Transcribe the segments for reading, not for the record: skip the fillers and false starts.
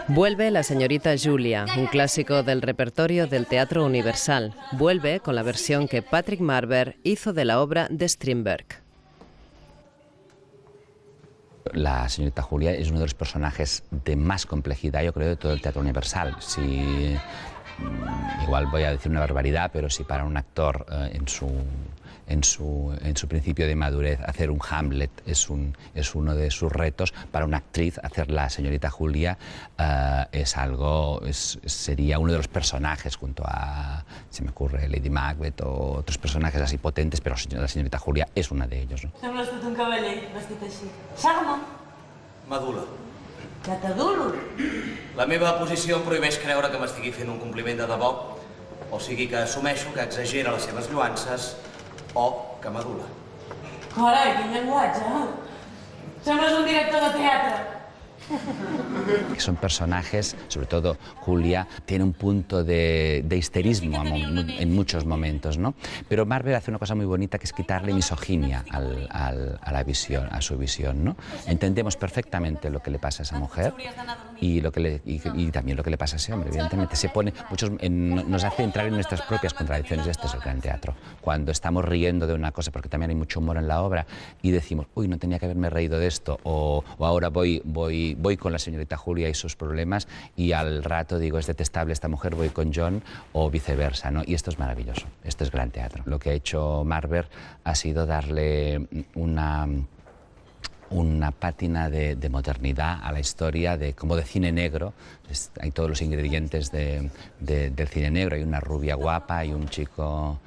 Vuelve La señorita Julia, un clásico del repertorio del Teatro Universal. Vuelve con la versión que Patrick Marber hizo de la obra de Strindberg. La señorita Julia es uno de los personajes de más complejidad, yo creo, de todo el Teatro Universal. Si, igual voy a decir una barbaridad, pero si para un actor en su principio de madurez hacer un Hamlet es uno de sus retos, para una actriz hacer la señorita Julia sería uno de los personajes junto a, se me ocurre, Lady Macbeth o otros personajes así potentes, pero la señorita Julia es una de ellos, ¿no? Sembles tot un cavaller, vestit així. Sarma. Madula. Que t'adulo. La meva posició em prohibeix creure que m'estigui fent un compliment de debò, o sigui que assumeixo que exagera les seves lluances o que m'adula. Carai, quin llenguatge, Sembles un director de teatre. Son personajes, sobre todo Julia, tiene un punto de histerismo en muchos momentos, ¿no? Pero Marber hace una cosa muy bonita, que es quitarle misoginia a su visión, ¿no? Entendemos perfectamente lo que le pasa a esa mujer y también lo que le pasa a ese hombre, evidentemente. Nos hace entrar en nuestras propias contradicciones. Esto es el gran teatro. Cuando estamos riendo de una cosa, porque también hay mucho humor en la obra, y decimos, uy, no tenía que haberme reído de esto, o ahora voy con la señorita Julia y sus problemas, y al rato digo, es detestable esta mujer, voy con John, o viceversa, ¿no? Y esto es maravilloso, esto es gran teatro. Lo que ha hecho Marber ha sido darle una pátina de modernidad a la historia, como de cine negro. Hay todos los ingredientes del cine negro. Hay una rubia guapa, hay un chico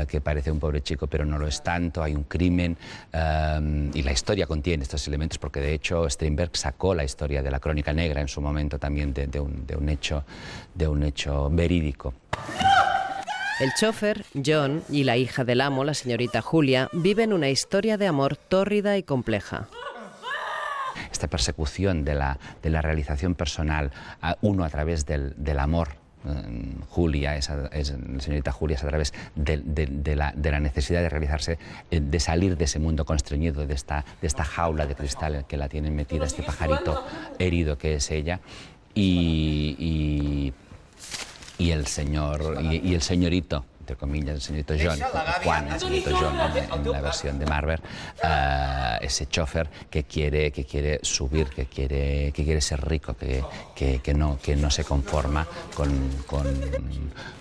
que parece un pobre chico pero no lo es tanto, hay un crimen, y la historia contiene estos elementos, porque de hecho Strindberg sacó la historia de la Crónica Negra en su momento también de un hecho verídico. El chofer, John, y la hija del amo, la señorita Julia, viven una historia de amor tórrida y compleja. Esta persecución de la realización personal, uno a través del amor. Julia, la señorita Julia, es a través de la necesidad de realizarse, de salir de ese mundo constreñido, de esta jaula de cristal que la tienen metida, este pajarito herido que es ella, y el señorito, entre comillas, el señorito John, Juan, el señorito John en la versión de Marber, ese chofer que quiere subir, que quiere ser rico, que no se conforma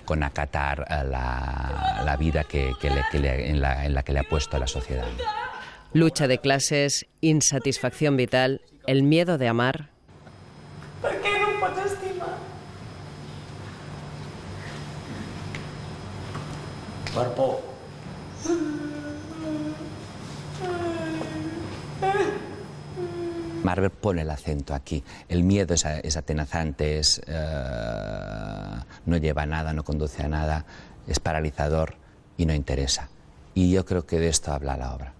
con acatar la vida en la que le ha puesto la sociedad. Lucha de clases, insatisfacción vital, el miedo de amar. Per què no em pots estimar? Per por. Marber pone el acento aquí. El miedo es atenazante, no lleva a nada, no conduce a nada, es paralizador y no interesa. Y yo creo que de esto habla la obra.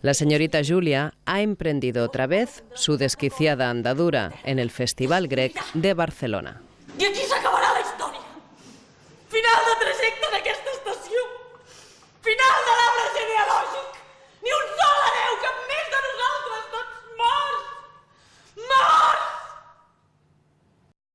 La señorita Julia ha emprendido otra vez su desquiciada andadura en el Festival Grec de Barcelona. I aquí s'acabarà la història. Final de trajecte d'aquesta estació. Final de l'arbre genealògic.